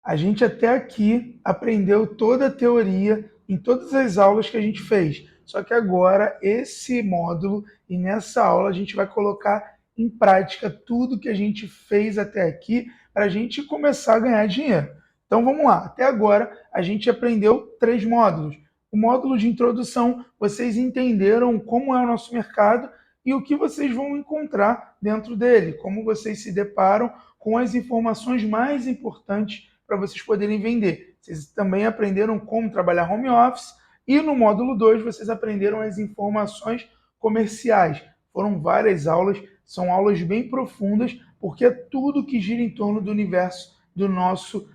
A gente até aqui aprendeu toda a teoria em todas as aulas que a gente fez. Só que agora, esse módulo e nessa aula, a gente vai colocar em prática tudo que a gente fez até aqui para a gente começar a ganhar dinheiro. Então vamos lá. Até agora, a gente aprendeu 3 módulos. O módulo de introdução, vocês entenderam como é o nosso mercado e o que vocês vão encontrar dentro dele, como vocês se deparam com as informações mais importantes para vocês poderem vender. Vocês também aprenderam como trabalhar home office e no módulo 2 vocês aprenderam as informações comerciais. Foram várias aulas, são aulas bem profundas, porque é tudo que gira em torno do universo do nosso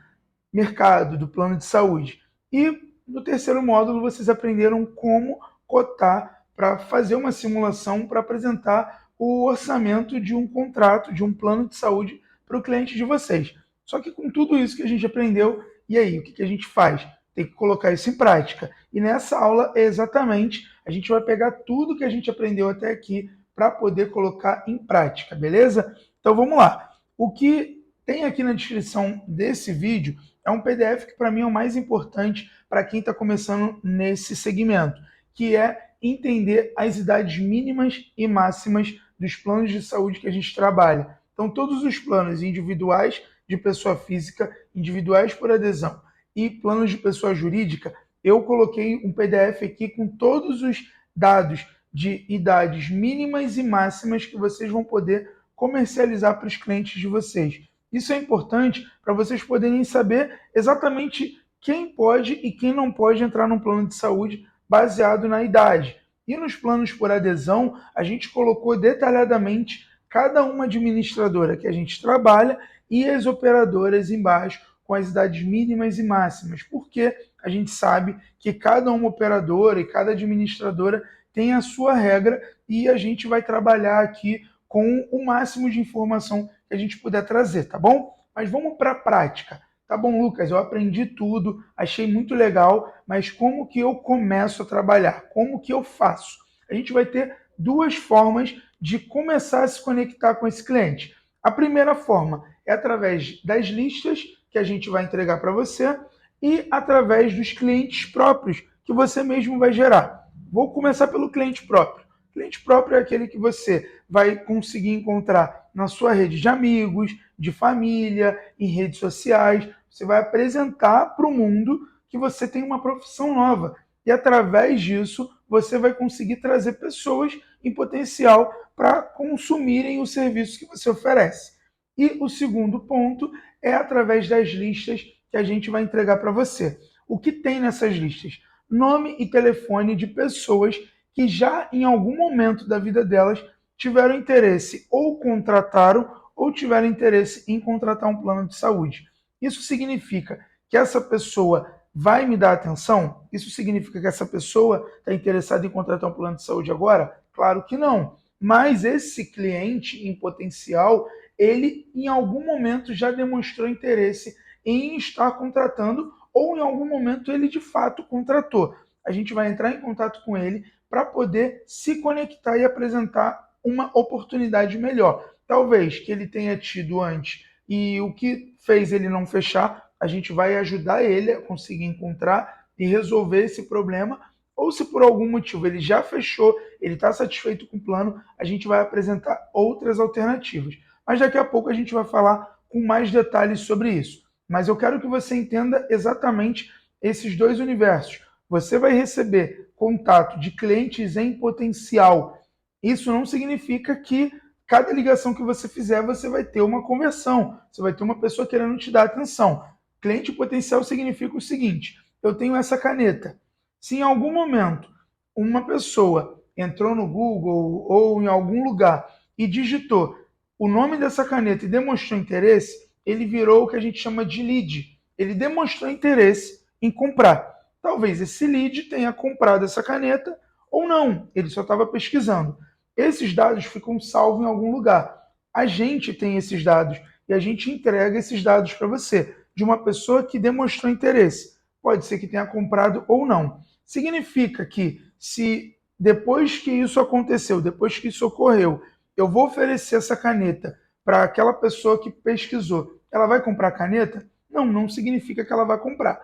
mercado, do plano de saúde. E no terceiro módulo vocês aprenderam como cotar para fazer uma simulação para apresentar o orçamento de um contrato, de um plano de saúde para o cliente de vocês. Só que com tudo isso que a gente aprendeu, e aí, o que a gente faz? Tem que colocar isso em prática. E nessa aula, exatamente, a gente vai pegar tudo que a gente aprendeu até aqui para poder colocar em prática, beleza? Então vamos lá. O que tem aqui na descrição desse vídeo é um PDF que para mim é o mais importante para quem está começando nesse segmento, que é entender as idades mínimas e máximas dos planos de saúde que a gente trabalha. Então, todos os planos individuais de pessoa física, individuais por adesão e planos de pessoa jurídica, eu coloquei um PDF aqui com todos os dados de idades mínimas e máximas que vocês vão poder comercializar para os clientes de vocês. Isso é importante para vocês poderem saber exatamente quem pode e quem não pode entrar num plano de saúde baseado na idade. E nos planos por adesão, a gente colocou detalhadamente cada uma administradora que a gente trabalha e as operadoras embaixo com as idades mínimas e máximas, porque a gente sabe que cada uma operadora e cada administradora tem a sua regra e a gente vai trabalhar aqui com o máximo de informação que a gente puder trazer, tá bom? Mas vamos para a prática. Tá bom, Lucas, eu aprendi tudo, achei muito legal, mas como que eu começo a trabalhar? Como que eu faço? A gente vai ter 2 formas de começar a se conectar com esse cliente. A primeira forma é através das listas que a gente vai entregar para você e através dos clientes próprios que você mesmo vai gerar. Vou começar pelo cliente próprio. O cliente próprio é aquele que você vai conseguir encontrar na sua rede de amigos, de família, em redes sociais. Você vai apresentar para o mundo que você tem uma profissão nova. E através disso, você vai conseguir trazer pessoas em potencial para consumirem o serviço que você oferece. E o segundo ponto é através das listas que a gente vai entregar para você. O que tem nessas listas? Nome e telefone de pessoas que já em algum momento da vida delas tiveram interesse ou contrataram ou tiveram interesse em contratar um plano de saúde. Isso significa que essa pessoa vai me dar atenção? Isso significa que essa pessoa está interessada em contratar um plano de saúde agora? Claro que não. Mas esse cliente em potencial, ele em algum momento já demonstrou interesse em estar contratando ou em algum momento ele de fato contratou. A gente vai entrar em contato com ele para poder se conectar e apresentar uma oportunidade melhor. Talvez que ele tenha tido antes e o que fez ele não fechar, a gente vai ajudar ele a conseguir encontrar e resolver esse problema. Ou se por algum motivo ele já fechou, ele está satisfeito com o plano, a gente vai apresentar outras alternativas. Mas daqui a pouco a gente vai falar com mais detalhes sobre isso. Mas eu quero que você entenda exatamente esses 2 universos. Você vai receber contato de clientes em potencial. Isso não significa que cada ligação que você fizer, você vai ter uma conversão. Você vai ter uma pessoa querendo te dar atenção. Cliente potencial significa o seguinte: eu tenho essa caneta. Se em algum momento uma pessoa entrou no Google ou em algum lugar e digitou o nome dessa caneta e demonstrou interesse, ele virou o que a gente chama de lead. Ele demonstrou interesse em comprar. Talvez esse lead tenha comprado essa caneta ou não, ele só estava pesquisando. Esses dados ficam salvos em algum lugar. A gente tem esses dados e a gente entrega esses dados para você, de uma pessoa que demonstrou interesse. Pode ser que tenha comprado ou não. Significa que se depois que isso aconteceu, depois que isso ocorreu, eu vou oferecer essa caneta para aquela pessoa que pesquisou, ela vai comprar a caneta? não significa que ela vai comprar.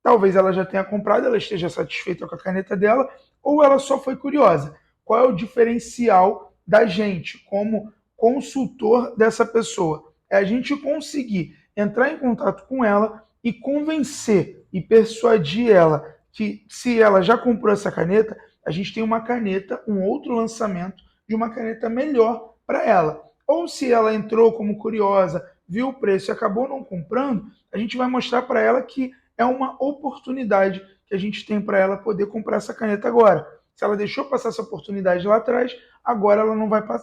Talvez ela já tenha comprado, ela esteja satisfeita com a caneta dela, ou ela só foi curiosa. Qual é o diferencial da gente como consultor dessa pessoa? É a gente conseguir entrar em contato com ela e convencer e persuadir ela que, se ela já comprou essa caneta, a gente tem uma caneta, um outro lançamento de uma caneta melhor para ela. Ou se ela entrou como curiosa, viu o preço e acabou não comprando, a gente vai mostrar para ela que é uma oportunidade que a gente tem para ela poder comprar essa caneta agora. Se ela deixou passar essa oportunidade lá atrás, agora ela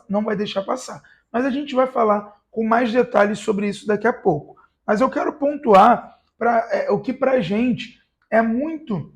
não vai deixar passar. Mas a gente vai falar com mais detalhes sobre isso daqui a pouco. Mas eu quero pontuar o que para a gente é muito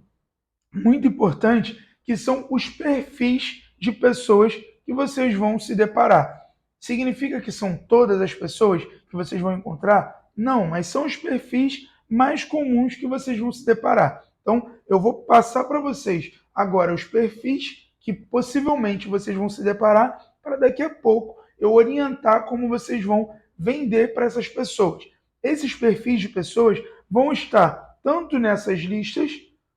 importante, que são os perfis de pessoas que vocês vão se deparar. Significa que são todas as pessoas que vocês vão encontrar? Não, mas são os perfis mais comuns que vocês vão se deparar. Então, eu vou passar para vocês agora os perfis que possivelmente vocês vão se deparar, para daqui a pouco eu orientar como vocês vão vender para essas pessoas. Esses perfis de pessoas vão estar tanto nessas listas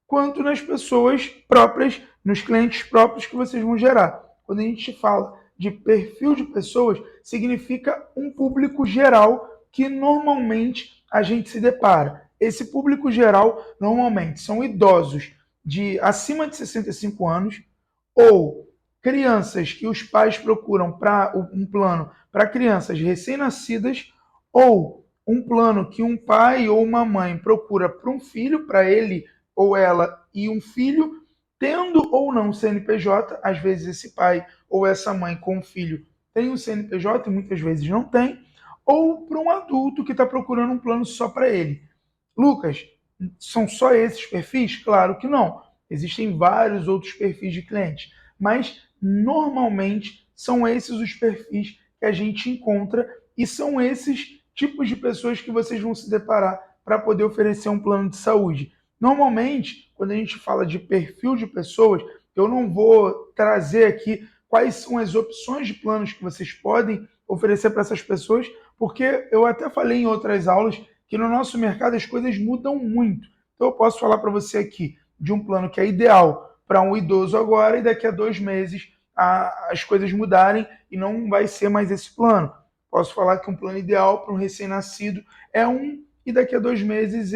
quanto nas pessoas próprias, nos clientes próprios que vocês vão gerar. Quando a gente fala de perfil de pessoas, significa um público geral que normalmente a gente se depara. Esse público geral normalmente são idosos de acima de 65 anos ou crianças que os pais procuram para um plano para crianças recém-nascidas ou um plano que um pai ou uma mãe procura para um filho, para ele ou ela e um filho, tendo ou não CNPJ, às vezes esse pai ou essa mãe com um filho tem um CNPJ e muitas vezes não tem, ou para um adulto que está procurando um plano só para ele. Lucas, são só esses perfis? Claro que não. Existem vários outros perfis de clientes, mas normalmente são esses os perfis que a gente encontra e são esses tipos de pessoas que vocês vão se deparar para poder oferecer um plano de saúde. Normalmente, quando a gente fala de perfil de pessoas, eu não vou trazer aqui quais são as opções de planos que vocês podem oferecer para essas pessoas, porque eu até falei em outras aulas que no nosso mercado as coisas mudam muito. Então eu posso falar para você aqui de um plano que é ideal para um idoso agora e daqui a 2 meses as coisas mudarem e não vai ser mais esse plano. Posso falar que um plano ideal para um recém-nascido é um e daqui a 2 meses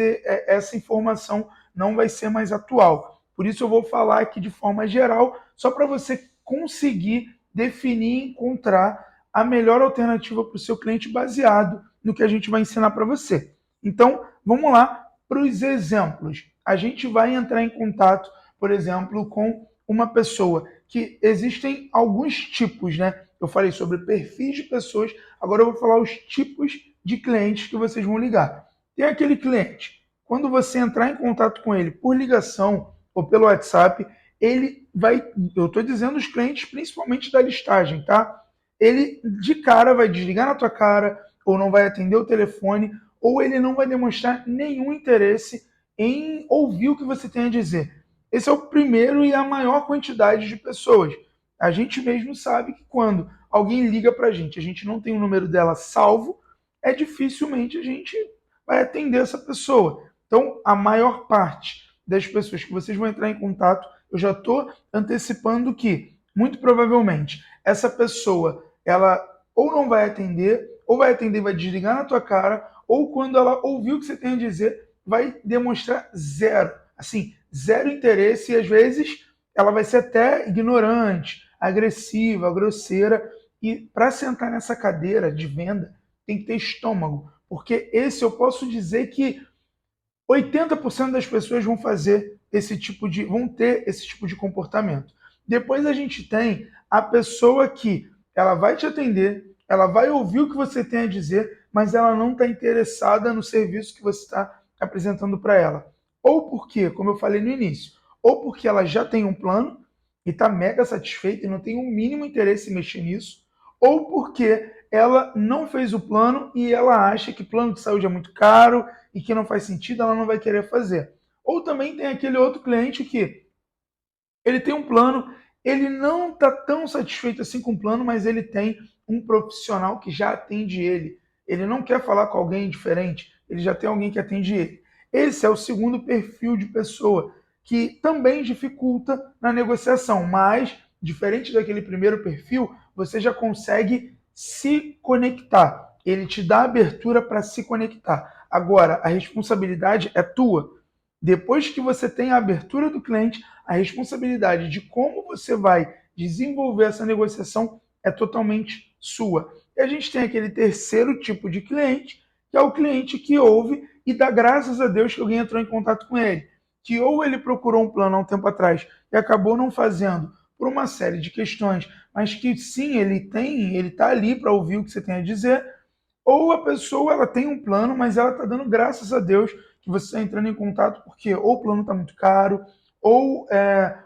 essa informação não vai ser mais atual. Por isso eu vou falar aqui de forma geral, só para você conseguir definir e encontrar a melhor alternativa para o seu cliente baseado no que a gente vai ensinar para você. Então, vamos lá para os exemplos. A gente vai entrar em contato, por exemplo, com uma pessoa que existem alguns tipos, né? Eu falei sobre perfis de pessoas, agora eu vou falar os tipos de clientes que vocês vão ligar. Tem aquele cliente, quando você entrar em contato com ele por ligação ou pelo WhatsApp, ele vai, eu estou dizendo os clientes principalmente da listagem, tá? Ele de cara vai desligar na tua cara, ou não vai atender o telefone, ou ele não vai demonstrar nenhum interesse em ouvir o que você tem a dizer. Esse é o primeiro e a maior quantidade de pessoas. A gente mesmo sabe que quando alguém liga para a gente não tem o número dela salvo, dificilmente a gente vai atender essa pessoa. Então, a maior parte das pessoas que vocês vão entrar em contato, eu já estou antecipando que, muito provavelmente, essa pessoa, ela ou não vai atender, ou vai atender e vai desligar na tua cara, ou quando ela ouvir o que você tem a dizer, vai demonstrar zero, assim, zero interesse e às vezes ela vai ser até ignorante, agressiva, grosseira. E para sentar nessa cadeira de venda, tem que ter estômago, porque esse eu posso dizer que 80% das pessoas vão ter esse tipo de comportamento. Depois a gente tem a pessoa que ela vai te atender, ela vai ouvir o que você tem a dizer, mas ela não está interessada no serviço que você está apresentando para ela. Ou porque, como eu falei no início, ou porque ela já tem um plano e está mega satisfeita e não tem o mínimo interesse em mexer nisso, ou porque ela não fez o plano e ela acha que plano de saúde é muito caro e que não faz sentido, ela não vai querer fazer. Ou também tem aquele outro cliente que ele tem um plano, ele não está tão satisfeito assim com o plano, mas ele tem um profissional que já atende ele. Ele não quer falar com alguém diferente, ele já tem alguém que atende ele. Esse é o segundo perfil de pessoa que também dificulta na negociação, mas, diferente daquele primeiro perfil, você já consegue se conectar. Ele te dá abertura para se conectar. Agora, a responsabilidade é tua. Depois que você tem a abertura do cliente, a responsabilidade de como você vai desenvolver essa negociação é totalmente sua. E a gente tem aquele terceiro tipo de cliente, que é o cliente que ouve e dá graças a Deus que alguém entrou em contato com ele. Que ou ele procurou um plano há um tempo atrás e acabou não fazendo por uma série de questões, mas que sim, ele está ali para ouvir o que você tem a dizer, ou a pessoa ela tem um plano, mas ela está dando graças a Deus que você está entrando em contato porque ou o plano está muito caro, ou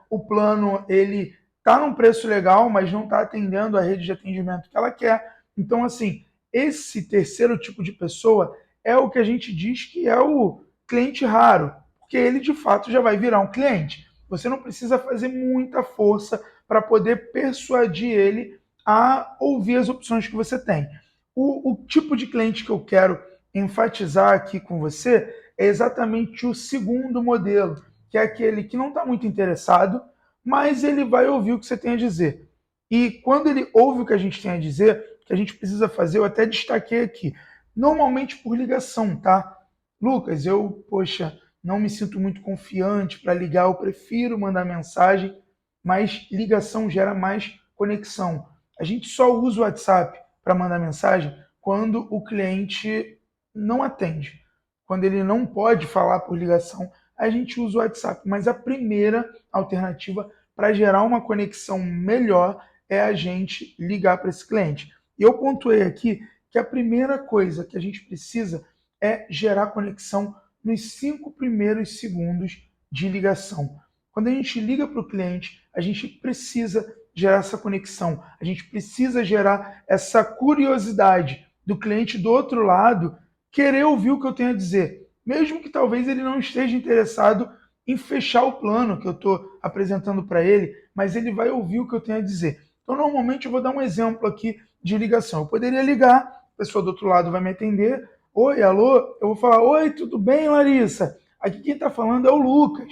o plano ele está num preço legal, mas não está atendendo a rede de atendimento que ela quer. Então, assim, esse terceiro tipo de pessoa é o que a gente diz que é o cliente raro, porque ele de fato já vai virar um cliente. Você não precisa fazer muita força para poder persuadir ele a ouvir as opções que você tem. O tipo de cliente que eu quero enfatizar aqui com você é exatamente o segundo modelo, que é aquele que não está muito interessado, mas ele vai ouvir o que você tem a dizer. E quando ele ouve o que a gente tem a dizer, o que a gente precisa fazer, eu até destaquei aqui, normalmente por ligação, tá? Lucas, poxa, não me sinto muito confiante para ligar, eu prefiro mandar mensagem, mas ligação gera mais conexão. A gente só usa o WhatsApp para mandar mensagem quando o cliente não atende. Quando ele não pode falar por ligação, a gente usa o WhatsApp. Mas a primeira alternativa para gerar uma conexão melhor é a gente ligar para esse cliente. E eu pontuei aqui que a primeira coisa que a gente precisa é gerar conexão nos 5 primeiros segundos de ligação. Quando a gente liga para o cliente, a gente precisa gerar essa conexão, a gente precisa gerar essa curiosidade do cliente do outro lado querer ouvir o que eu tenho a dizer, mesmo que talvez ele não esteja interessado em fechar o plano que eu estou apresentando para ele, mas ele vai ouvir o que eu tenho a dizer. Então, normalmente, eu vou dar um exemplo aqui de ligação. Eu poderia ligar, a pessoa do outro lado vai me atender. Oi, alô? Eu vou falar, oi, tudo bem, Larissa? Aqui quem está falando é o Lucas.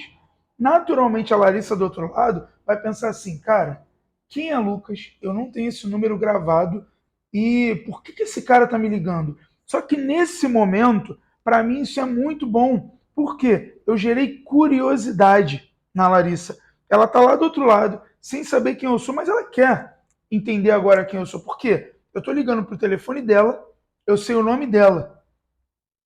Naturalmente, a Larissa do outro lado vai pensar assim, cara, quem é Lucas? Eu não tenho esse número gravado e por que esse cara está me ligando? Só que nesse momento, para mim, isso é muito bom. Por quê? Eu gerei curiosidade na Larissa. Ela está lá do outro lado, sem saber quem eu sou, mas ela quer entender agora quem eu sou. Por quê? Eu estou ligando para o telefone dela, eu sei o nome dela.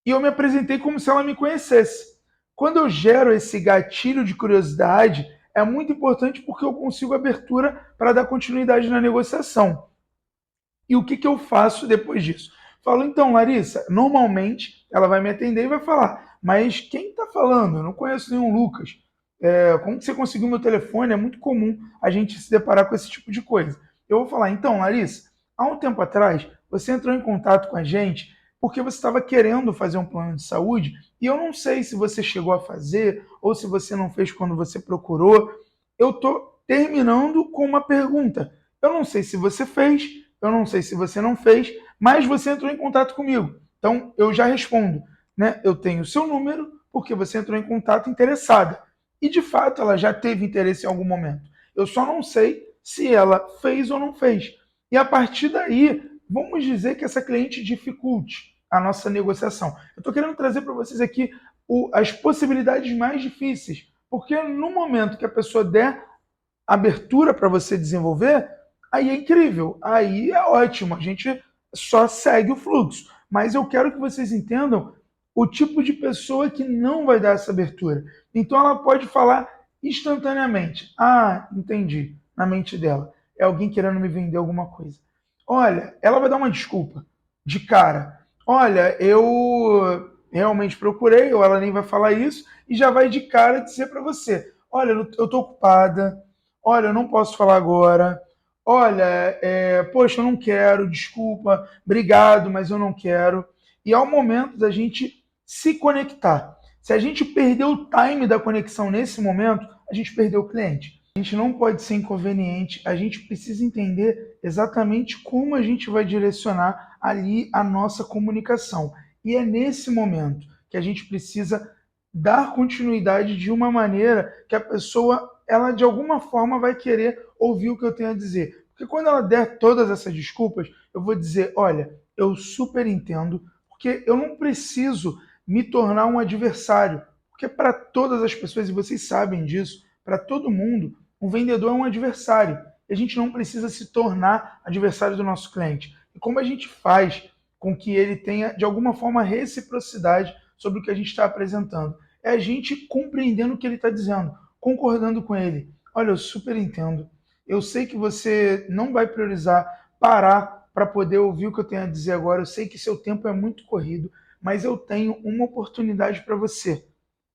E eu me apresentei como se ela me conhecesse. Quando eu gero esse gatilho de curiosidade, é muito importante porque eu consigo abertura para dar continuidade na negociação. E o que, que eu faço depois disso? Falo, então, Larissa, normalmente ela vai me atender e vai falar, mas quem está falando? Eu não conheço nenhum Lucas. Como que você conseguiu meu telefone? É muito comum a gente se deparar com esse tipo de coisa. Eu vou falar, então, Larissa, há um tempo atrás, você entrou em contato com a gente porque você estava querendo fazer um plano de saúde e eu não sei se você chegou a fazer ou se você não fez quando você procurou. Eu estou terminando com uma pergunta. Eu não sei se você fez, eu não sei se você não fez, mas você entrou em contato comigo. Então, eu já respondo, né? Eu tenho o seu número porque você entrou em contato interessada. E, de fato, ela já teve interesse em algum momento. Eu só não sei se ela fez ou não fez. E, a partir daí, vamos dizer que essa cliente dificulte a nossa negociação. Eu estou querendo trazer para vocês aqui as possibilidades mais difíceis, porque no momento que a pessoa der abertura para você desenvolver, aí é incrível, aí é ótimo, a gente só segue o fluxo. Mas eu quero que vocês entendam o tipo de pessoa que não vai dar essa abertura. Então ela pode falar instantaneamente. Ah, entendi, na mente dela. É alguém querendo me vender alguma coisa. Olha, ela vai dar uma desculpa de cara. Olha, eu realmente procurei, ou ela nem vai falar isso, e já vai de cara dizer para você: olha, eu estou ocupada, olha, eu não posso falar agora. Olha, poxa, eu não quero, desculpa, obrigado, mas eu não quero. E é o momento da gente se conectar. Se a gente perder o time da conexão nesse momento, a gente perdeu o cliente. A gente não pode ser inconveniente, a gente precisa entender exatamente como a gente vai direcionar ali a nossa comunicação. E é nesse momento que a gente precisa dar continuidade de uma maneira que a pessoa, ela de alguma forma vai querer ouvir o que eu tenho a dizer. Porque quando ela der todas essas desculpas, eu vou dizer, olha, eu super entendo, porque eu não preciso me tornar um adversário. Porque para todas as pessoas, e vocês sabem disso, para todo mundo, um vendedor é um adversário. E a gente não precisa se tornar adversário do nosso cliente. E como a gente faz com que ele tenha, de alguma forma, reciprocidade sobre o que a gente está apresentando? É a gente compreendendo o que ele está dizendo, concordando com ele. Olha, eu super entendo. Eu sei que você não vai priorizar parar para poder ouvir o que eu tenho a dizer agora. Eu sei que seu tempo é muito corrido, mas eu tenho uma oportunidade para você.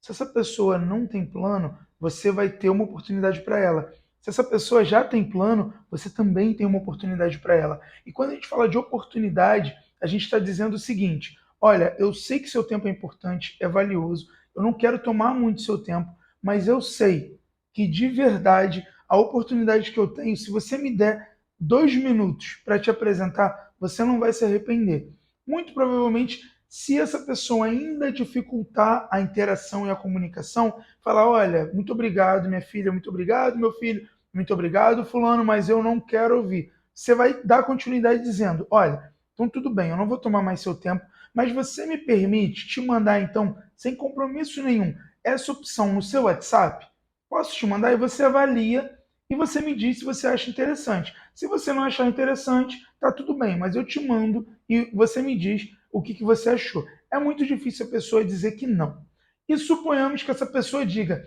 Se essa pessoa não tem plano, você vai ter uma oportunidade para ela. Se essa pessoa já tem plano, você também tem uma oportunidade para ela. E quando a gente fala de oportunidade, a gente está dizendo o seguinte: olha, eu sei que seu tempo é importante, é valioso, eu não quero tomar muito seu tempo, mas eu sei que de verdade a oportunidade que eu tenho, se você me der 2 minutos para te apresentar, você não vai se arrepender. Muito provavelmente, se essa pessoa ainda dificultar a interação e a comunicação, falar: olha, muito obrigado, minha filha, muito obrigado, meu filho, muito obrigado, fulano, mas eu não quero ouvir. Você vai dar continuidade dizendo: olha, então tudo bem, eu não vou tomar mais seu tempo, mas você me permite te mandar, então, sem compromisso nenhum, essa opção no seu WhatsApp? Posso te mandar e você avalia e você me diz se você acha interessante. Se você não achar interessante, tá tudo bem, mas eu te mando e você me diz o que você achou. É muito difícil a pessoa dizer que não. E suponhamos que essa pessoa diga: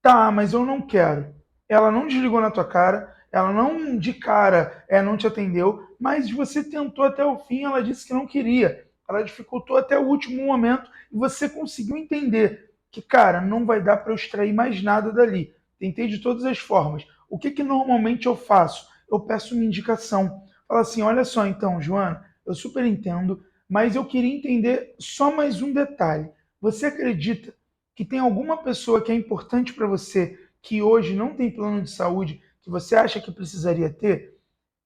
tá, mas eu não quero. Ela não desligou na tua cara, ela não de cara não te atendeu, mas você tentou até o fim, ela disse que não queria. Ela dificultou até o último momento e você conseguiu entender que, cara, não vai dar para eu extrair mais nada dali. Tentei de todas as formas. O que normalmente eu faço? Eu peço uma indicação. Fala assim: olha só, então, Joana, eu super entendo, mas eu queria entender só mais um detalhe. Você acredita que tem alguma pessoa que é importante para você que hoje não tem plano de saúde que você acha que precisaria ter?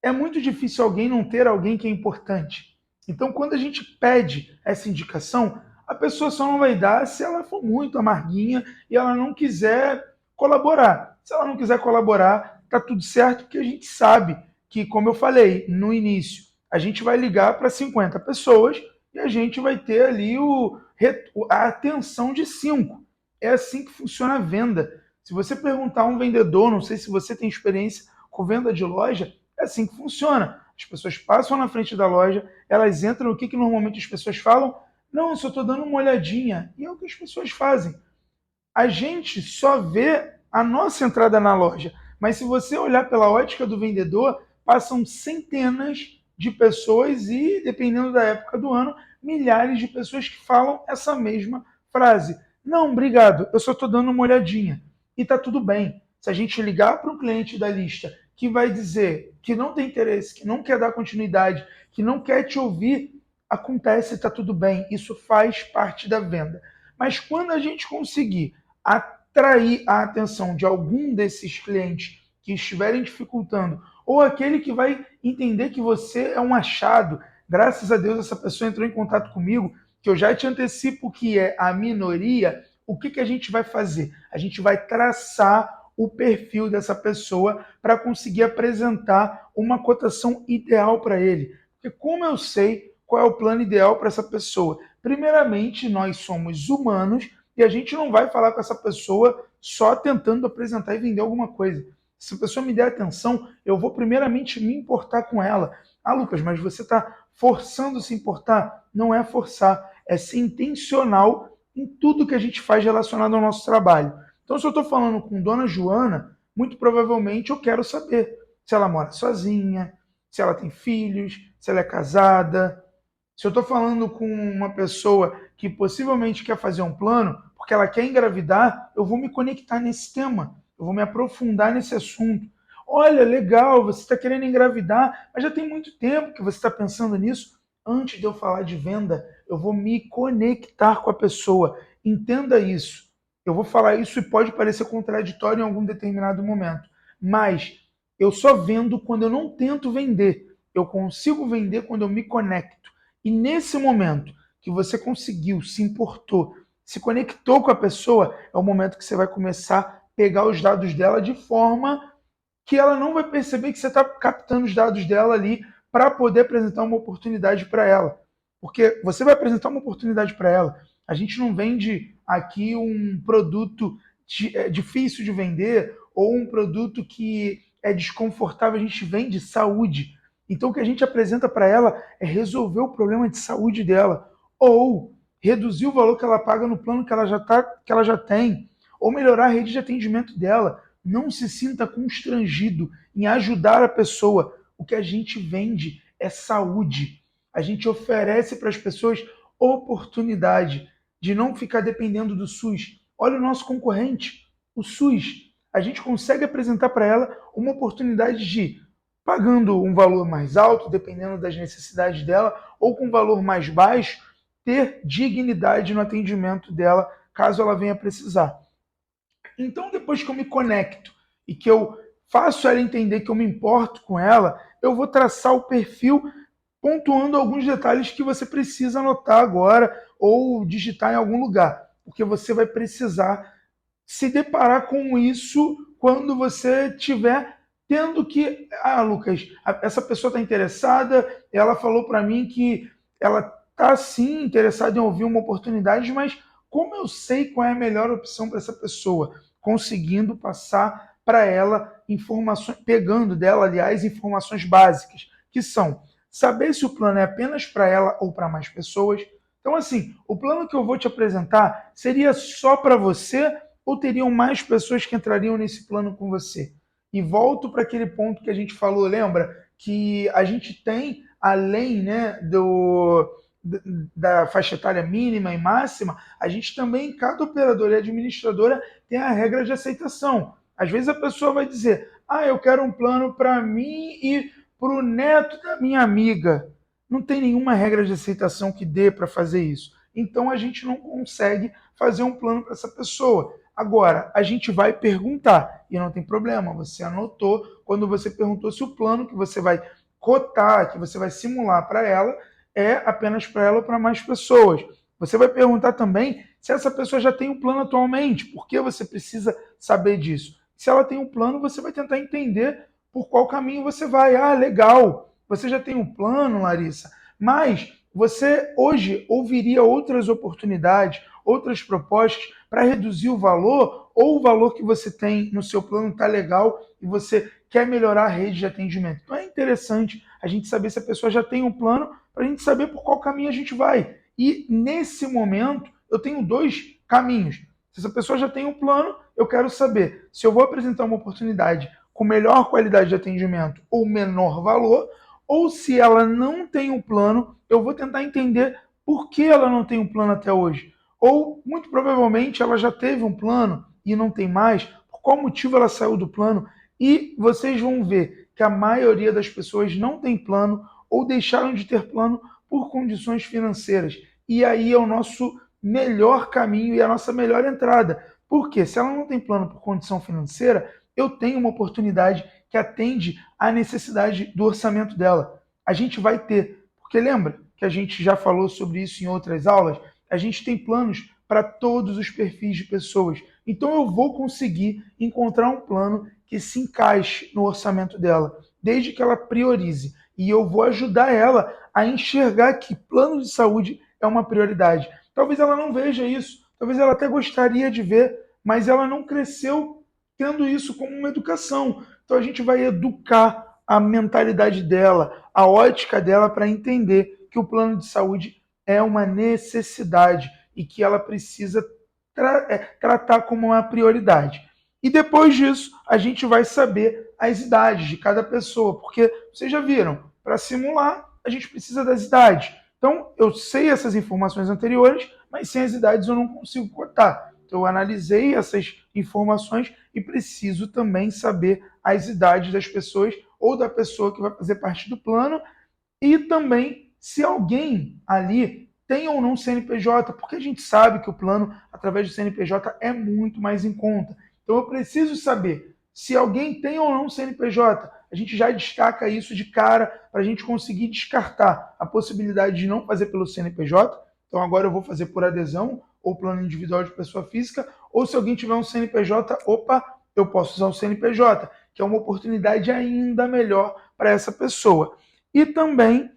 É muito difícil alguém não ter alguém que é importante. Então, quando a gente pede essa indicação, a pessoa só não vai dar se ela for muito amarguinha e ela não quiser colaborar. Se ela não quiser colaborar, tá tudo certo, porque a gente sabe que, como eu falei no início, a gente vai ligar para 50 pessoas e a gente vai ter ali a atenção de 5. É assim que funciona a venda. Se você perguntar a um vendedor, não sei se você tem experiência com venda de loja, é assim que funciona. As pessoas passam na frente da loja, elas entram, o que normalmente as pessoas falam? Não, eu só estou dando uma olhadinha. E é o que as pessoas fazem. A gente só vê a nossa entrada na loja, mas se você olhar pela ótica do vendedor, passam centenas de pessoas e, dependendo da época do ano, milhares de pessoas que falam essa mesma frase. Não, obrigado, eu só estou dando uma olhadinha. E está tudo bem. Se a gente ligar para um cliente da lista que vai dizer que não tem interesse, que não quer dar continuidade, que não quer te ouvir, acontece, está tudo bem. Isso faz parte da venda. Mas quando a gente conseguir atrair a atenção de algum desses clientes que estiverem dificultando, ou aquele que vai entender que você é um achado, graças a Deus essa pessoa entrou em contato comigo, que eu já te antecipo que é a minoria, o que a gente vai fazer? A gente vai traçar o perfil dessa pessoa para conseguir apresentar uma cotação ideal para ele. Porque como eu sei qual é o plano ideal para essa pessoa? Primeiramente, nós somos humanos e a gente não vai falar com essa pessoa só tentando apresentar e vender alguma coisa. Se a pessoa me der atenção, eu vou primeiramente me importar com ela. Ah, Lucas, mas você está forçando se importar? Não é forçar, é ser intencional em tudo que a gente faz relacionado ao nosso trabalho. Então, se eu estou falando com Dona Joana, muito provavelmente eu quero saber se ela mora sozinha, se ela tem filhos, se ela é casada. Se eu estou falando com uma pessoa que possivelmente quer fazer um plano, porque ela quer engravidar, eu vou me conectar nesse tema, eu vou me aprofundar nesse assunto. Olha, legal, você está querendo engravidar, mas já tem muito tempo que você está pensando nisso. Antes de eu falar de venda, eu vou me conectar com a pessoa. Entenda isso. Eu vou falar isso e pode parecer contraditório em algum determinado momento, mas eu só vendo quando eu não tento vender. Eu consigo vender quando eu me conecto. E nesse momento que você conseguiu, se importou, se conectou com a pessoa, é o momento que você vai começar a pegar os dados dela de forma que ela não vai perceber que você está captando os dados dela ali para poder apresentar uma oportunidade para ela. Porque você vai apresentar uma oportunidade para ela. A gente não vende aqui um produto difícil de vender ou um produto que é desconfortável, a gente vende saúde. Então o que a gente apresenta para ela é resolver o problema de saúde dela ou reduzir o valor que ela paga no plano que ela já tem, ou melhorar a rede de atendimento dela. Não se sinta constrangido em ajudar a pessoa. O que a gente vende é saúde. A gente oferece para as pessoas oportunidade de não ficar dependendo do SUS. Olha o nosso concorrente, o SUS. A gente consegue apresentar para ela uma oportunidade de, pagando um valor mais alto, dependendo das necessidades dela, ou com um valor mais baixo, ter dignidade no atendimento dela, caso ela venha precisar. Então, depois que eu me conecto e que eu faço ela entender que eu me importo com ela, eu vou traçar o perfil pontuando alguns detalhes que você precisa anotar agora ou digitar em algum lugar, porque você vai precisar se deparar com isso quando você tiver tendo que, Lucas, essa pessoa está interessada, ela falou para mim que ela está sim interessada em ouvir uma oportunidade, mas como eu sei qual é a melhor opção para essa pessoa? Conseguindo passar para ela informações, pegando dela, aliás, informações básicas, que são saber se o plano é apenas para ela ou para mais pessoas. Então, assim, o plano que eu vou te apresentar seria só para você ou teriam mais pessoas que entrariam nesse plano com você? E volto para aquele ponto que a gente falou, lembra? Que a gente tem, além, né, da faixa etária mínima e máxima, a gente também, cada operador e administradora tem a regra de aceitação. Às vezes a pessoa vai dizer, eu quero um plano para mim e para o neto da minha amiga. Não tem nenhuma regra de aceitação que dê para fazer isso. Então a gente não consegue fazer um plano para essa pessoa. Agora, a gente vai perguntar, e não tem problema, você anotou quando você perguntou se o plano que você vai cotar, que você vai simular para ela, é apenas para ela ou para mais pessoas. Você vai perguntar também se essa pessoa já tem um plano atualmente, por que você precisa saber disso. Se ela tem um plano, você vai tentar entender por qual caminho você vai. Legal, você já tem um plano, Larissa, mas você hoje ouviria outras oportunidades, outras propostas para reduzir o valor, ou o valor que você tem no seu plano está legal e você quer melhorar a rede de atendimento. Então é interessante a gente saber se a pessoa já tem um plano para a gente saber por qual caminho a gente vai. E nesse momento eu tenho dois caminhos. Se essa pessoa já tem um plano, eu quero saber se eu vou apresentar uma oportunidade com melhor qualidade de atendimento ou menor valor, ou se ela não tem um plano, eu vou tentar entender por que ela não tem um plano até hoje. Ou, muito provavelmente, ela já teve um plano e não tem mais, por qual motivo ela saiu do plano. E vocês vão ver que a maioria das pessoas não tem plano ou deixaram de ter plano por condições financeiras. E aí é o nosso melhor caminho e a nossa melhor entrada. Porque se ela não tem plano por condição financeira, eu tenho uma oportunidade que atende à necessidade do orçamento dela. A gente vai ter, porque lembra que a gente já falou sobre isso em outras aulas, a gente tem planos para todos os perfis de pessoas. Então eu vou conseguir encontrar um plano que se encaixe no orçamento dela, desde que ela priorize. E eu vou ajudar ela a enxergar que plano de saúde é uma prioridade. Talvez ela não veja isso, talvez ela até gostaria de ver, mas ela não cresceu tendo isso como uma educação. Então a gente vai educar a mentalidade dela, a ótica dela para entender que o plano de saúde é uma necessidade e que ela precisa tratar como uma prioridade. E depois disso, a gente vai saber as idades de cada pessoa, porque vocês já viram, para simular, a gente precisa das idades. Então, eu sei essas informações anteriores, mas sem as idades eu não consigo cotar. Então, eu analisei essas informações e preciso também saber as idades das pessoas ou da pessoa que vai fazer parte do plano e também se alguém ali tem ou não CNPJ, porque a gente sabe que o plano através do CNPJ é muito mais em conta. Então eu preciso saber se alguém tem ou não CNPJ. A gente já destaca isso de cara para a gente conseguir descartar a possibilidade de não fazer pelo CNPJ. Então agora eu vou fazer por adesão ou plano individual de pessoa física, ou se alguém tiver um CNPJ, opa, eu posso usar o CNPJ, que é uma oportunidade ainda melhor para essa pessoa. E também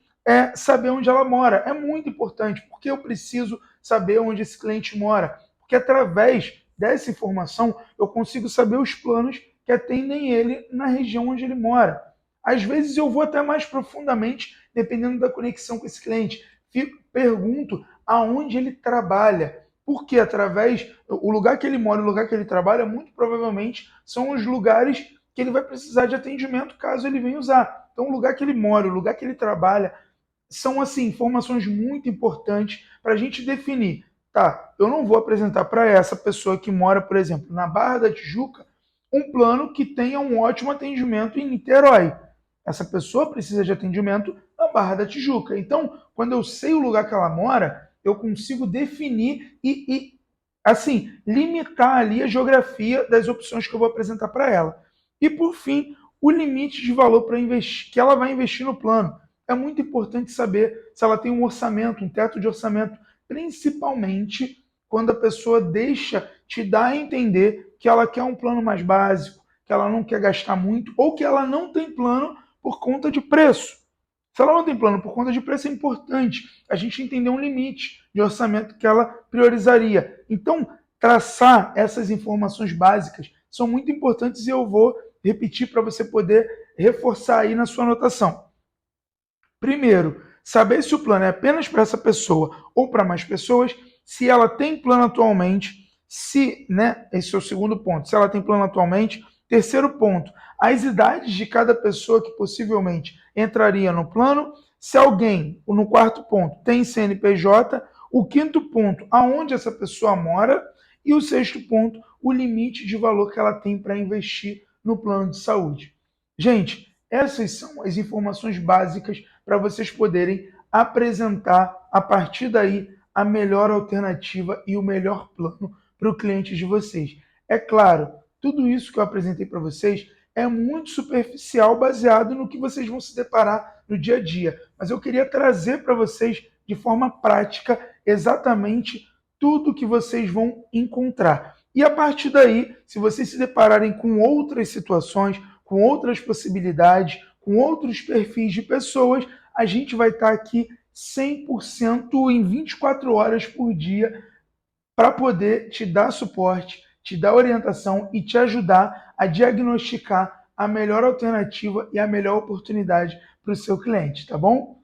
saber onde ela mora. É muito importante, porque eu preciso saber onde esse cliente mora. Porque através dessa informação eu consigo saber os planos que atendem ele na região onde ele mora. Às vezes eu vou até mais profundamente, dependendo da conexão com esse cliente. Pergunto aonde ele trabalha. Porque através, o lugar que ele mora e o lugar que ele trabalha, muito provavelmente são os lugares que ele vai precisar de atendimento caso ele venha usar. Então, o lugar que ele mora, o lugar que ele trabalha, são assim informações muito importantes para a gente definir. Tá, eu não vou apresentar para essa pessoa que mora, por exemplo, na Barra da Tijuca, um plano que tenha um ótimo atendimento em Niterói. Essa pessoa precisa de atendimento na Barra da Tijuca. Então, quando eu sei o lugar que ela mora, eu consigo definir assim, limitar ali a geografia das opções que eu vou apresentar para ela. E, por fim, o limite de valor para investir, que ela vai investir no plano. É muito importante saber se ela tem um orçamento, um teto de orçamento, principalmente quando a pessoa deixa te dar a entender que ela quer um plano mais básico, que ela não quer gastar muito, ou que ela não tem plano por conta de preço. Se ela não tem plano por conta de preço, é importante a gente entender um limite de orçamento que ela priorizaria. Então, traçar essas informações básicas são muito importantes e eu vou repetir para você poder reforçar aí na sua anotação. Primeiro, saber se o plano é apenas para essa pessoa ou para mais pessoas, se ela tem plano atualmente, se, né, esse é o segundo ponto, se ela tem plano atualmente. Terceiro ponto, as idades de cada pessoa que possivelmente entraria no plano, se alguém, no quarto ponto, tem CNPJ, o quinto ponto, aonde essa pessoa mora, e o sexto ponto, o limite de valor que ela tem para investir no plano de saúde. Gente, essas são as informações básicas para vocês poderem apresentar a partir daí a melhor alternativa e o melhor plano para o cliente de vocês. É claro, tudo isso que eu apresentei para vocês é muito superficial, baseado no que vocês vão se deparar no dia a dia. Mas eu queria trazer para vocês de forma prática exatamente tudo que vocês vão encontrar. E a partir daí, se vocês se depararem com outras situações, com outras possibilidades, com outros perfis de pessoas, a gente vai estar aqui 100% em 24 horas por dia para poder te dar suporte, te dar orientação e te ajudar a diagnosticar a melhor alternativa e a melhor oportunidade para o seu cliente, tá bom?